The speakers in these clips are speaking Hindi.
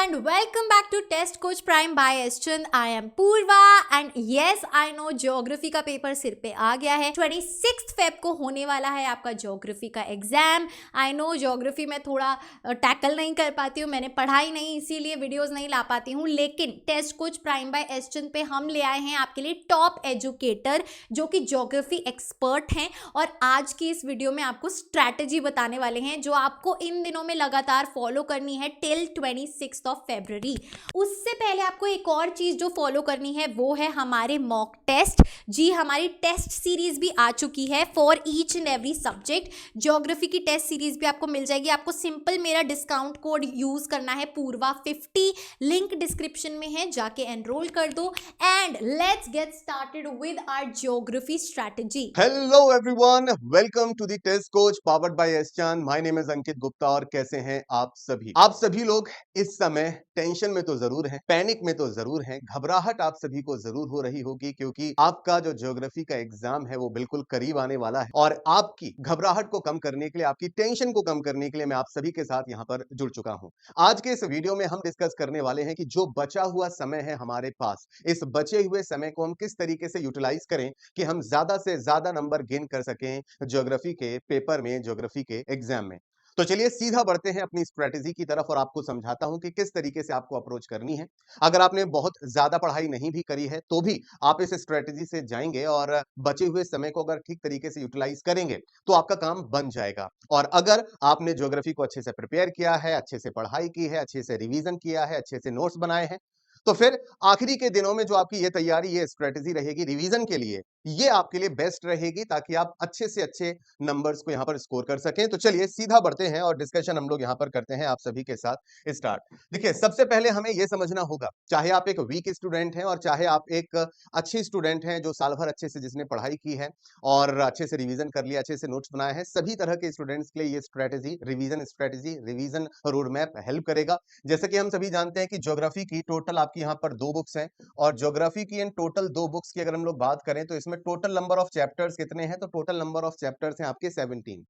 and welcome back to Test Coach Prime by Eschan. I am Purva and yes I know geography का पेपर सिर पे आ गया है। 26 फेब को होने वाला है आपका ज्योग्राफी का एग्जाम। आई नो ज्योग्राफी में थोड़ा टैकल नहीं कर पाती हूँ, मैंने पढ़ाई नहीं इसीलिए वीडियोस नहीं ला पाती हूँ, लेकिन टेस्ट कोच प्राइम बाय एस्चन पे हम ले आए हैं आपके लिए टॉप एजुकेटर जो कि ज्योग्राफी एक्सपर्ट हैं और आज की इस वीडियो में आपको स्ट्रैटेजी बताने वाले हैं जो आपको इन दिनों में लगातार फॉलो करनी है टिल 26 ऑफ फरवरी। उससे पहले आपको एक और चीज जो फॉलो करनी है वो है हमारे मॉक टेस्ट। जी हमारी टेस्ट सीरीज भी आ चुकी है for each and every subject. Geography की टेस्ट सीरीज भी आपको मिल जाएगी। आपको सिंपल मेरा डिस्काउंट कोड यूज करना है पूर्वा50, लिंक डिस्क्रिप्शन में है, जाके एनरोल कर दो and let's get started with our geography strategy. Hello everyone, welcome to the test coach powered by एस्चान। My name is Ankit Gupta और कैसे हैं आप सभी लोग इस समय टेंशन में तो जरूर हैं, पैनिक में तो जरूर हैं, घबराहट आप सभी को जरूर हो रही होगी क्योंकि आपका जो ज्योग्राफी का एग्जाम है वो बिल्कुल करीब आने वाला है और आपकी घबराहट को कम करने के लिए, आपकी टेंशन को कम करने के लिए मैं आप सभी के साथ यहाँ पर जुड़ चुका हूँ। आज के इस वीडियो में हम डिस्कस करने वाले हैं कि जो बचा हुआ समय है हमारे पास, इस बचे हुए समय को हम किस तरीके से यूटिलाइज करें कि हम ज्यादा से ज्यादा नंबर गेन कर सकें ज्योग्राफी के पेपर में, ज्योग्राफी के एग्जाम में। तो चलिए सीधा बढ़ते हैं अपनी स्ट्रेटेजी की तरफ और आपको समझाता हूं कि किस तरीके से आपको अप्रोच करनी है। अगर आपने बहुत ज्यादा पढ़ाई नहीं भी करी है तो भी आप इस स्ट्रेटेजी से जाएंगे और बचे हुए समय को अगर ठीक तरीके से यूटिलाइज करेंगे तो आपका काम बन जाएगा। और अगर आपने ज्योग्राफी को अच्छे से प्रिपेयर किया है, अच्छे से पढ़ाई की है, अच्छे से रिवीजन किया है, अच्छे से नोट्स बनाए हैं, तो फिर आखिरी के दिनों में जो आपकी ये तैयारी, ये स्ट्रेटेजी रहेगी रिवीजन के लिए, ये आपके लिए बेस्ट रहेगी ताकि आप अच्छे से अच्छे नंबर्स को यहां पर स्कोर कर सकें। तो चलिए सीधा बढ़ते हैं और डिस्कशन हम लोग यहां पर करते हैं आप सभी के साथ स्टार्ट। देखिए सबसे पहले हमें यह समझना होगा, चाहे आप एक वीक स्टूडेंट हैं और चाहे आप एक अच्छी स्टूडेंट हैं जो साल भर अच्छे से जिसने पढ़ाई की है और अच्छे से रिवीजन कर लिया, अच्छे से नोट्स बनाए हैं, सभी तरह के स्टूडेंट्स के लिए ये strategy, revision road map help करेगा। जैसे कि हम सभी जानते हैं कि ज्योग्राफी की टोटल आपकी यहाँ पर 2 बुक्स हैं और ज्योग्राफी की इन टोटल 2 बुक्स की अगर हम लोग बात करें तो इसमें टोटल नंबर ऑफ चैप्टर्स कितने हैं, तो टोटल नंबर ऑफ चैप्टर्स हैं आपके 17।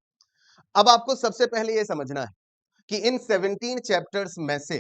अब आपको सबसे पहले ये समझना है कि इन 17 चैप्टर्स में से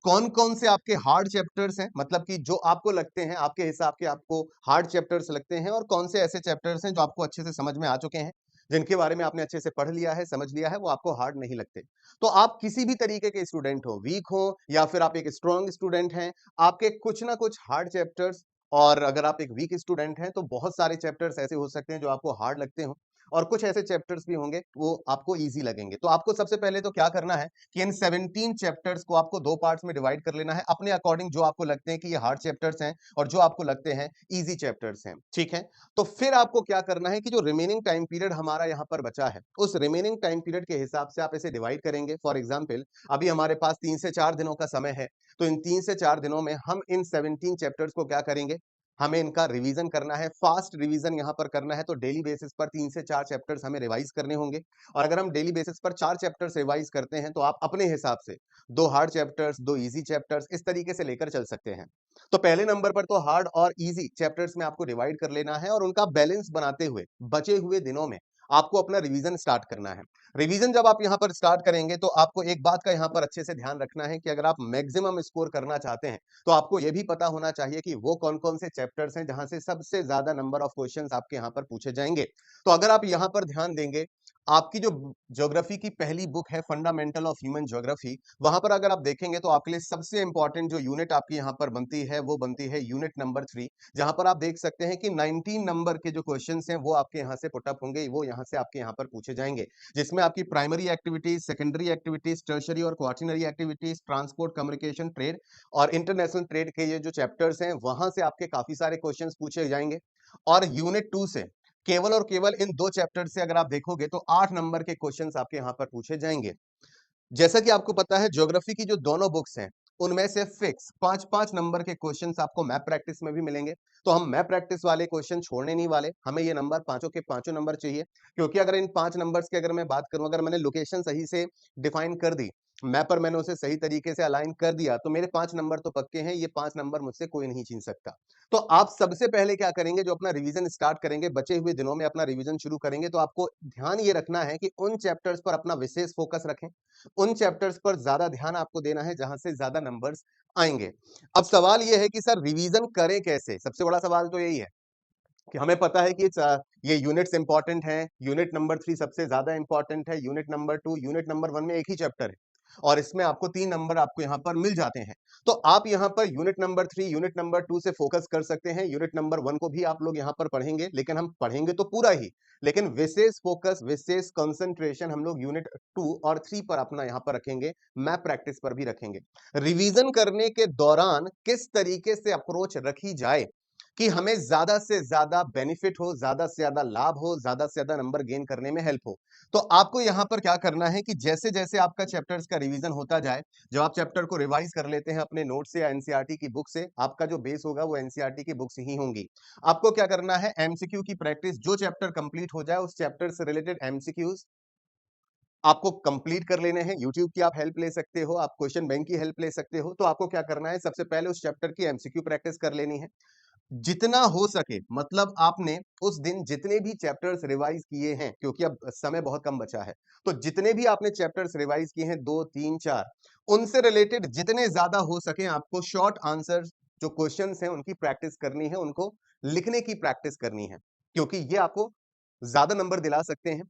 कौन कौन से आपके हार्ड चैप्टर्स हैं, मतलब कि जो आपको लगते हैं, आपके हिसाब के आपको हार्ड चैप्टर्स लगते हैं, और कौन से ऐसे चैप्टर्स हैं जो आपको अच्छे से समझ में आ चुके हैं, जिनके बारे में आपने अच्छे से पढ़ लिया है, समझ लिया है, वो आपको हार्ड नहीं लगते। तो आप किसी भी तरीके के स्टूडेंट हो, वीक हो या फिर आप एक स्ट्रॉन्ग स्टूडेंट हैं, आपके कुछ ना कुछ हार्ड चैप्टर्स, और अगर आप एक वीक स्टूडेंट हैं तो बहुत सारे चैप्टर्स ऐसे हो सकते हैं जो आपको हार्ड लगते हो और कुछ ऐसे चैप्टर्स भी होंगे वो आपको इजी लगेंगे। तो आपको सबसे पहले तो क्या करना है कि इन 17 चैप्टर्स को आपको 2 पार्ट्स में डिवाइड कर लेना है अपने अकॉर्डिंग, जो आपको लगते हैं कि ये हार्ड चैप्टर्स हैं और जो आपको लगते हैं इजी चैप्टर्स हैं। ठीक है, तो फिर आपको क्या करना है कि जो रिमेनिंग टाइम पीरियड हमारा यहाँ पर बचा है, उस रिमेनिंग टाइम पीरियड के हिसाब से आप इसे डिवाइड करेंगे। फॉर एग्जाम्पल अभी हमारे पास 3 से 4 दिनों का समय है, तो इन 3 से 4 दिनों में हम इन 17 चैप्टर्स को क्या करेंगे, हमें इनका रिवीजन करना है, फास्ट रिवीजन यहां पर करना है। तो डेली बेसिस पर 3 से 4 चैप्टर्स हमें रिवाइज करने होंगे और अगर हम डेली बेसिस पर 4 चैप्टर्स रिवाइज करते हैं तो आप अपने हिसाब से 2 हार्ड चैप्टर्स, 2 इजी चैप्टर्स, इस तरीके से लेकर चल सकते हैं। तो पहले नंबर पर तो हार्ड और इजी चैप्टर्स में आपको डिवाइड कर लेना है और उनका बैलेंस बनाते हुए बचे हुए दिनों में आपको अपना रिवीजन स्टार्ट करना है। रिवीजन जब आप यहां पर स्टार्ट करेंगे तो आपको एक बात का यहां पर अच्छे से ध्यान रखना है कि अगर आप मैक्सिमम स्कोर करना चाहते हैं तो आपको यह भी पता होना चाहिए कि वो कौन कौन से चैप्टर्स हैं जहां से सबसे ज्यादा नंबर ऑफ क्वेश्चंस आपके यहां पर पूछे जाएंगे। तो अगर आप यहां पर ध्यान देंगे, आपकी जो ज्योग्राफी की पहली बुक है फंडामेंटल ऑफ ह्यूमन ज्योग्राफी, वहां पर अगर आप देखेंगे तो आपके लिए सबसे इंपॉर्टेंट जो यूनिट आपकी यहां पर बनती है वो बनती है यूनिट नंबर 3, जहां पर आप देख सकते हैं कि 19 नंबर के जो क्वेश्चंस हैं वो आपके यहां से पुटअप होंगे, वो यहां से आपके यहां पर पूछे जाएंगे, जिसमें आपकी primary activities, secondary activities, tertiary और quaternary activities, transport, communication, trade और इंटरनेशनल ट्रेड के ये जो चैप्टर्स हैं वहां से आपके काफी सारे क्वेश्चंस पूछे जाएंगे। और यूनिट 2 से केवल और केवल इन 2 चैप्टर से अगर आप देखोगे तो 8 नंबर के क्वेश्चंस आपके यहां पर पूछे जाएंगे। जैसा कि आपको पता है ज्योग्राफी की जो दोनों बुक्स हैं उनमें से फिक्स 5-5 नंबर के क्वेश्चंस आपको मैप प्रैक्टिस में भी मिलेंगे। तो हम मैप प्रैक्टिस वाले क्वेश्चन छोड़ने नहीं वाले, हमें ये नंबर पांचों के पांचों नंबर चाहिए, क्योंकि अगर इन 5 नंबर्स की अगर मैं बात करूं, अगर मैंने लोकेशन सही से डिफाइन कर दी मैपर मैंने उसे सही तरीके से अलाइन कर दिया तो मेरे 5 नंबर तो पक्के हैं, ये 5 नंबर मुझसे कोई नहीं छीन सकता। तो आप सबसे पहले क्या करेंगे, जो अपना रिवीजन स्टार्ट करेंगे, बचे हुए दिनों में अपना रिवीजन शुरू करेंगे, तो आपको ध्यान ये रखना है कि उन चैप्टर्स पर अपना विशेष फोकस रखें, उन चैप्टर्स पर ज्यादा ध्यान आपको देना है जहां से ज्यादा नंबर्स आएंगे। अब सवाल ये है कि सर रिवीजन करें कैसे? सबसे बड़ा सवाल तो यही है कि हमें पता है कि ये यूनिट्स इंपॉर्टेंट हैं, यूनिट नंबर 3 सबसे ज्यादा इंपॉर्टेंट है, यूनिट नंबर 2, यूनिट नंबर 1 में एक ही चैप्टर है और इसमें आपको 3 नंबर आपको यहाँ पर मिल जाते हैं। तो आप यहाँ per unit number 3, unit number 2 से फोकस कर सकते हैं। यूनिट नंबर 1 को भी आप लोग यहाँ पर पढ़ेंगे, लेकिन हम पढ़ेंगे तो पूरा ही, लेकिन विशेष फोकस, विशेष कंसंट्रेशन हम लोग यूनिट 2 और 3 पर अपना यहाँ पर रखेंगे, मैप प्रैक्टिस पर भी रखेंगे। रिवीजन करने के दौरान किस तरीके से अप्रोच रखी जाए कि हमें ज्यादा से ज्यादा बेनिफिट हो, ज्यादा से ज्यादा लाभ हो, ज्यादा से ज्यादा नंबर गेन करने में हेल्प हो। तो आपको यहां पर क्या करना है कि जैसे जैसे आपका चैप्टर्स का रिवीजन होता जाए, जब आप चैप्टर को रिवाइज कर लेते हैं अपने नोट से या एनसीईआरटी की बुक से, आपका जो बेस होगा वो एनसीईआरटी की बुक से ही होंगी। आपको क्या करना है, एमसीक्यू की प्रैक्टिस, जो चैप्टर कंप्लीट हो जाए उस चैप्टर से रिलेटेड एमसीक्यूज आपको कंप्लीट कर लेने हैं। यूट्यूब की आप हेल्प ले सकते हो, आप क्वेश्चन बैंक की हेल्प ले सकते हो। तो आपको क्या करना है, सबसे पहले उस चैप्टर की एमसीक्यू प्रैक्टिस कर लेनी है जितना हो सके। मतलब आपने उस दिन जितने भी चैप्टर्स रिवाइज किए हैं, क्योंकि अब समय बहुत कम बचा है, तो जितने भी आपने चैप्टर्स रिवाइज किए हैं 2, 3, 4, उनसे रिलेटेड जितने ज्यादा हो सके आपको शॉर्ट आंसर जो क्वेश्चंस हैं उनकी प्रैक्टिस करनी है, उनको लिखने की प्रैक्टिस करनी है, क्योंकि ये आपको ज्यादा नंबर दिला सकते हैं,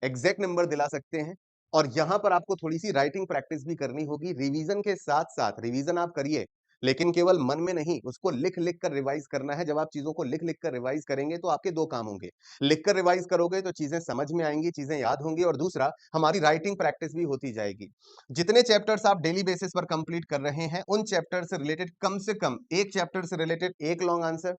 एग्जैक्ट नंबर दिला सकते हैं। और यहां पर आपको थोड़ी सी राइटिंग प्रैक्टिस भी करनी होगी। रिवीजन के साथ साथ रिवीजन आप करिए, लेकिन केवल मन में नहीं, उसको लिख लिख कर रिवाइज करना है। जब आप चीजों को लिख लिख कर रिवाइज करेंगे तो आपके दो काम होंगे, लिख कर रिवाइज करोगे तो चीजें समझ में आएंगी, चीजें याद होंगी, और दूसरा हमारी राइटिंग प्रैक्टिस भी होती जाएगी। जितने चैप्टर्स आप डेली बेसिस पर कंप्लीट कर रहे हैं, उन चैप्टर से रिलेटेड कम से कम एक चैप्टर से रिलेटेड एक लॉन्ग आंसर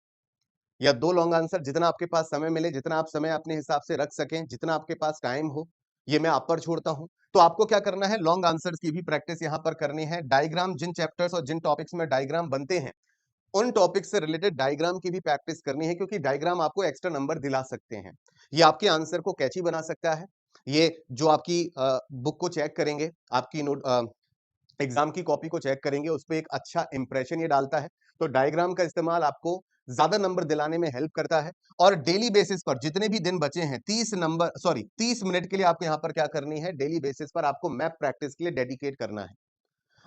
या 2 लॉन्ग आंसर, जितना आपके पास समय मिले, जितना आप समय अपने हिसाब से रख सकें, जितना आपके पास टाइम हो, ये मैं आप पर छोड़ता हूं। तो आपको क्या करना है, लॉन्ग आंसर्स की भी प्रैक्टिस यहां पर करनी है। डायग्राम, जिन चैप्टर्स और जिन टॉपिक्स में डायग्राम बनते हैं, उन टॉपिक्स से रिलेटेड डायग्राम की भी प्रैक्टिस करनी है, क्योंकि डायग्राम आपको एक्स्ट्रा नंबर दिला सकते हैं। ये आपके आंसर को कैची बना सकता है। ये जो आपकी बुक को चेक करेंगे, आपकी नोट एग्जाम की कॉपी को चेक करेंगे, उस पे एक अच्छा इंप्रेशन ये डालता है। तो डायग्राम का इस्तेमाल आपको ज्यादा नंबर दिलाने में हेल्प करता है। और डेली बेसिस पर जितने भी दिन बचे हैं, 30 मिनट के लिए आपको यहाँ पर क्या करनी है, डेली बेसिस पर आपको मैप प्रैक्टिस के लिए डेडिकेट करना है।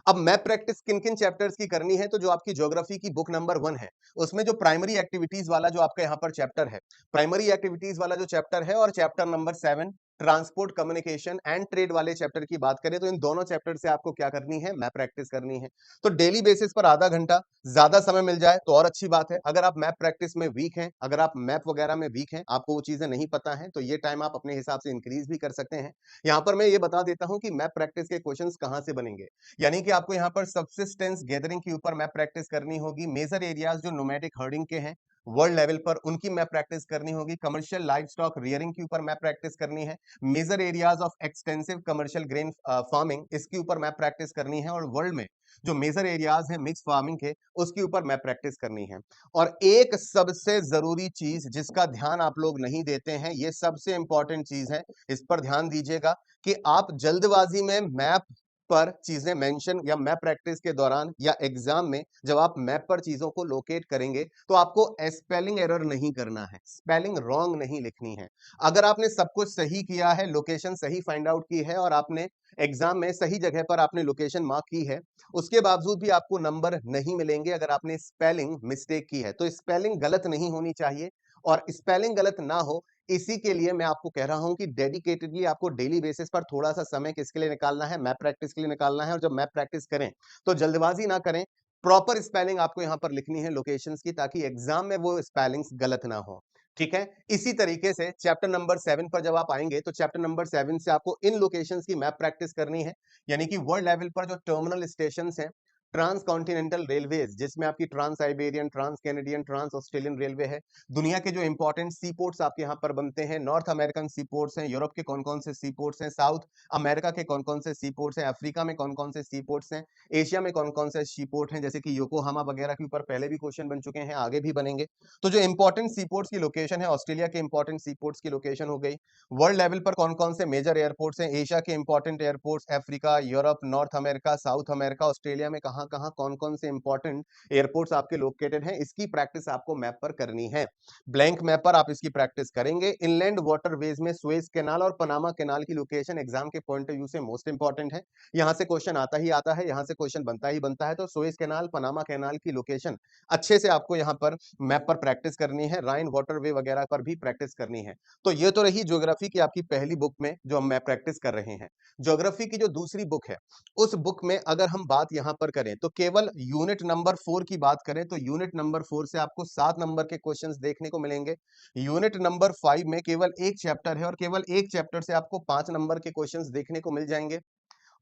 अब मैप प्रैक्टिस किन किन चैप्टर्स की करनी है, तो जो आपकी ज्योग्राफी की बुक नंबर 1 है, उसमें जो प्राइमरी एक्टिविटीज वाला जो आपका यहाँ पर चैप्टर है, प्राइमरी एक्टिविटीज वाला जो चैप्टर है, और chapter number 7 transport, communication and trade वाले चैप्टर की बात करें, तो इन दोनों चैप्टर से आपको क्या करनी है, मैप प्रैक्टिस करनी है। तो डेली बेसिस पर आधा घंटा, ज्यादा समय मिल जाए तो और अच्छी बात है। अगर आप मैप प्रैक्टिस में वीक हैं, अगर आप मैप वगैरह में वीक हैं, आपको वो चीजें नहीं पता है, तो ये टाइम आप अपने हिसाब से इंक्रीज भी कर सकते हैं। यहाँ पर मैं ये बता देता हूँ कि मैप प्रैक्टिस के क्वेश्चंस कहाँ से बनेंगे। यानी कि आपको यहाँ पर सबसिस्टेंस गैदरिंग के ऊपर मैप प्रैक्टिस करनी होगी। मेजर एरियाज जो नोमैटिक हर्डिंग के हैं वर्ल्ड लेवल पर, उनकी मैप प्रैक्टिस करनी होगी। कमर्शियल लाइव स्टॉक रियरिंग के ऊपर मैप प्रैक्टिस करनी है। Major areas of extensive commercial grain farming, इसके ऊपर मैप प्रैक्टिस करनी है। और वर्ल्ड में जो मेजर एरियाज है मिक्स फार्मिंग के, उसके ऊपर मैप प्रैक्टिस करनी है। और एक सबसे जरूरी चीज जिसका ध्यान आप लोग नहीं देते हैं, ये सबसे इंपॉर्टेंट चीज है, इस पर ध्यान दीजिएगा कि आप जल्दबाजी में मैप पर चीजें मेंशन या मैप प्रैक्टिस के दौरान या एग्जाम में जब आप मैप पर चीजों को लोकेट करेंगे, तो आपको स्पेलिंग एरर नहीं करना है, स्पेलिंग रॉन्ग नहीं लिखनी है। अगर आपने सब कुछ सही किया है, लोकेशन सही फाइंड आउट की है, और आपने एग्जाम में सही जगह पर आपने लोकेशन मार्क की है, उसके बावजूद भी आपको नंबर नहीं मिलेंगे अगर आपने स्पेलिंग मिस्टेक की है। तो स्पेलिंग गलत नहीं होनी चाहिए, और स्पेलिंग गलत ना हो, इसी के लिए मैं आपको कह रहा हूं कि डेडिकेटेडली आपको डेली बेसिस पर थोड़ा सा समय किसके लिए निकालना है, मैप प्रैक्टिस के लिए निकालना है। और जब मैप प्रैक्टिस करें तो जल्दबाजी ना करें, प्रॉपर स्पेलिंग आपको यहां पर लिखनी है लोकेशंस की, ताकि एग्जाम में वो स्पेलिंग्स गलत ना हो। ठीक है, इसी तरीके से चैप्टर नंबर 7 पर जब आप आएंगे, तो चैप्टर नंबर 7 से आपको इन लोकेशंस की मैप प्रैक्टिस करनी है। यानी कि वर्ल्ड लेवल पर जो टर्मिनल स्टेशंस हैं, ट्रांस कॉन्टिनेंटल रेलवेज, जिसमें आपकी trans Siberian, trans Canadian, trans Australian railway है। दुनिया के जो इंपॉर्टेंट सी पोर्ट्स आपके यहाँ पर बनते हैं, नॉर्थ अमेरिकन सी पोर्ट्स हैं, यूरोप के कौन कौन से सी पोर्ट्स हैं, साउथ अमेरिका के कौन कौन से सी पोर्ट्स हैं, अफ्रीका में कौन कौन से सी पोर्ट्स हैं, एशिया में कौन कौन से सी पोर्ट हैं, जैसे कि योकोहामा वगैरह के ऊपर पहले भी क्वेश्चन बन चुके हैं, आगे भी बनेंगे। तो जो इंपॉर्टेंट सी पोर्ट्स की लोकेशन है, ऑस्ट्रेलिया के इंपॉर्टेंट सी पोर्ट्स की लोकेशन हो गई। वर्ल्ड लेवल पर कौन कौन से मेजर एयरपोर्ट्स हैं, एशिया के important airports, Africa, Europe, north America, south America, Australia में कहां कहां कौन कौन से इंपॉर्टेंट एयरपोर्ट्स आपके लोकेटेड हैं, इसकी प्रैक्टिस आपको मैप पर करनी है। ब्लैंक मैप पर आप इसकी प्रैक्टिस करेंगे। इनलैंड वाटरवेज में सुएज कैनाल और पनामा कैनाल की लोकेशन एग्जाम के पॉइंट ऑफ व्यू से मोस्ट इंपॉर्टेंट है। यहां से क्वेश्चन आता ही आता है, यहां से क्वेश्चन बनता ही बनता है। तो सुएज कैनाल, पनामा कैनाल की लोकेशन अच्छे से आपको यहां पर मैप पर प्रैक्टिस करनी है। राइन वाटरवे वगैरह पर भी प्रैक्टिस करनी है। तो ये तो रही ज्योग्राफी की आपकी पहली बुक में जो हम मैप प्रैक्टिस कर रहे हैं। ज्योग्राफी की जो दूसरी बुक है, उस बुक में अगर हम बात यहां पर करें तो केवल यूनिट नंबर 4 की बात करें तो यूनिट नंबर 4 से आपको 7 नंबर के क्वेश्चंस देखने को मिलेंगे। यूनिट नंबर 5 में केवल एक चैप्टर है और केवल एक चैप्टर से आपको 5 नंबर के क्वेश्चंस देखने को मिल जाएंगे।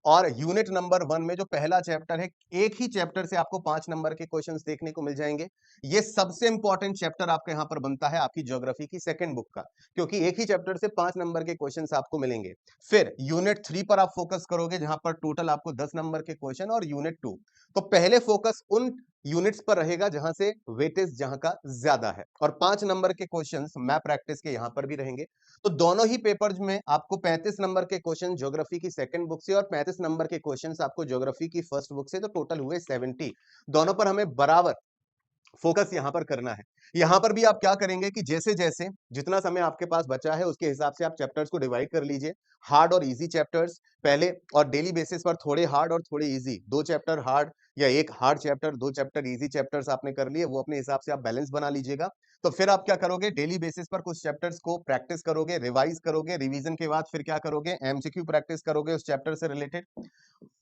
और यूनिट नंबर 1 में जो पहला चैप्टर है, एक ही चैप्टर से आपको 5 नंबर के क्वेश्चंस देखने को मिल जाएंगे। ये सबसे इंपॉर्टेंट चैप्टर आपके यहां पर बनता है आपकी ज्योग्राफी की सेकंड बुक का, क्योंकि एक ही चैप्टर से 5 नंबर के क्वेश्चंस आपको मिलेंगे। फिर यूनिट 3 पर आप फोकस करोगे, जहां पर टोटल आपको 10 नंबर के क्वेश्चन, और यूनिट 2। तो पहले फोकस उन यूनिट्स पर रहेगा जहां से वेटेज जहां का ज्यादा है, और 5 नंबर के क्वेश्चंस मैप प्रैक्टिस के यहां पर भी रहेंगे। तो दोनों ही पेपर्स में आपको 35 नंबर के क्वेश्चन ज्योग्राफी की सेकंड बुक से और 35 नंबर के क्वेश्चंस आपको ज्योग्राफी की फर्स्ट बुक से, तो टोटल हुए 70। दोनों पर हमें बराबर फोकस यहां पर करना है। यहां पर भी आप क्या करेंगे कि जैसे जैसे जितना समय आपके पास बचा है उसके हिसाब से आप चैप्टर्स को डिवाइड कर लीजिए, हार्ड और इजी चैप्टर्स पहले, और डेली बेसिस पर थोड़े हार्ड और थोड़े इजी, 2 चैप्टर हार्ड या एक hard chapter, 2 chapter easy chapters आपने कर लिए, वो अपने हिसाब से आप बैलेंस बना लीजिएगा। तो फिर आप क्या करोगे, डेली बेसिस पर कुछ चैप्टर्स को प्रैक्टिस करोगे, रिवाइज करोगे, रिवीजन के बाद फिर क्या करोगे, एमसीक्यू प्रैक्टिस करोगे उस चैप्टर से रिलेटेड।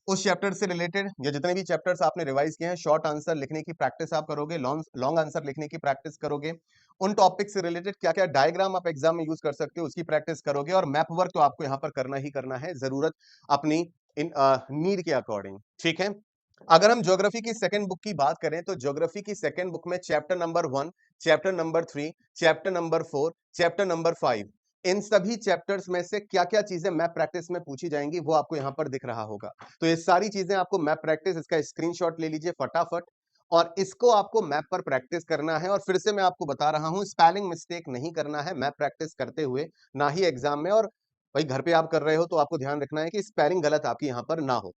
उस चैप्टर से रिलेटेड या जितने भी चैप्टर्स आपने रिवाइज किए हैं, शॉर्ट आंसर लिखने की प्रैक्टिस आप करोगे, लॉन्ग आंसर लिखने की प्रैक्टिस करोगे। उन टॉपिक से रिलेटेड क्या क्या डायग्राम आप एग्जाम में यूज कर सकते हो उसकी प्रैक्टिस करोगे। और मैप वर्क तो आपको यहां पर करना ही करना है, जरूरत अपनी इन नीड के अकॉर्डिंग, ठीक है। अगर हम ज्योग्राफी की सेकंड बुक की बात करें तो ज्योग्राफी की सेकंड बुक में chapter number 1, chapter number 3, chapter number 4, chapter number 5, इन सभी चैप्टर्स में से क्या क्या चीजें मैप प्रैक्टिस में पूछी जाएंगी वो आपको यहां पर दिख रहा होगा। तो ये सारी चीजें आपको मैप प्रैक्टिस, इसका स्क्रीनशॉट ले लीजिए फटाफट, और इसको आपको मैप पर प्रैक्टिस करना है। और फिर से मैं आपको बता रहा हूं, स्पेलिंग मिस्टेक नहीं करना है मैप प्रैक्टिस करते हुए, ना ही एग्जाम में। और भाई घर पे आप कर रहे हो तो आपको ध्यान रखना है कि स्पेलिंग गलत आपकी यहां पर ना हो,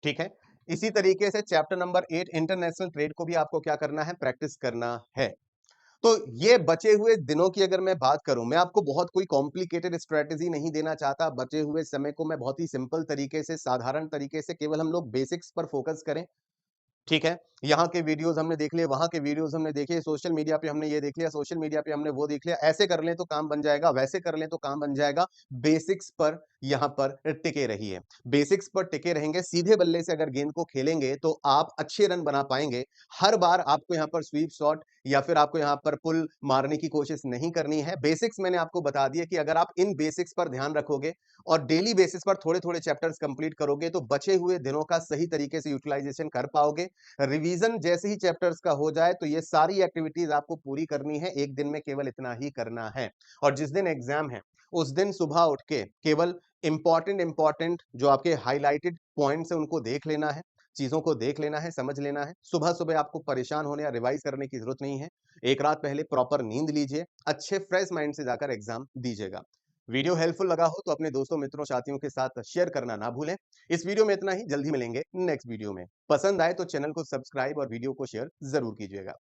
ठीक है। इसी तरीके से चैप्टर नंबर 8 इंटरनेशनल ट्रेड को भी आपको क्या करना है, प्रैक्टिस करना है। तो ये बचे हुए दिनों की अगर मैं बात करूं, मैं आपको बहुत कोई कॉम्प्लिकेटेड स्ट्रेटेजी नहीं देना चाहता। बचे हुए समय को मैं बहुत ही सिंपल तरीके से, साधारण तरीके से, केवल हम लोग बेसिक्स पर फोकस करें, ठीक है। यहाँ के वीडियोस हमने देख लिए, वहां के वीडियोस हमने देखे, सोशल मीडिया पे हमने ये देख लिया, सोशल मीडिया पे हमने वो देख लिया। ऐसे कर लें तो काम बन जाएगा, वैसे कर लें तो काम बन जाएगा। बेसिक्स पर यहाँ पर टिके रहिए, बेसिक्स पर टिके रहेंगे। सीधे बल्ले से अगर गेंद को खेलेंगे तो आप अच्छे रन बना पाएंगे। हर बार आपको यहाँ पर स्वीप शॉट या फिर आपको यहाँ पर पुल मारने की कोशिश नहीं करनी है। बेसिक्स मैंने आपको बता दिया कि अगर आप इन बेसिक्स पर ध्यान रखोगे और डेली बेसिस पर थोड़े थोड़े चैप्टर्स कंप्लीट करोगे तो बचे हुए दिनों का सही तरीके से यूटिलाइजेशन कर पाओगे। रिवीजन जैसे ही चैप्टर्स का हो जाए तो ये सारी एक्टिविटीज आपको पूरी करनी है, एक दिन में केवल इतना ही करना है। और जिस दिन एग्जाम है उस दिन सुबह उठ के केवल इंपॉर्टेंट जो आपके हाईलाइटेड पॉइंट्स है उनको देख लेना है, चीजों को देख लेना है, समझ लेना है। सुबह सुबह आपको परेशान होने या रिवाइज करने की जरूरत नहीं है। एक रात पहले प्रॉपर नींद लीजिए, अच्छे फ्रेश माइंड से जाकर एग्जाम दीजिएगा। वीडियो हेल्पफुल लगा हो तो अपने दोस्तों, मित्रों, साथियों के साथ शेयर करना ना भूलें। इस वीडियो में इतना ही, जल्दी मिलेंगे नेक्स्ट वीडियो में। पसंद आए तो चैनल को सब्सक्राइब और वीडियो को शेयर जरूर कीजिएगा।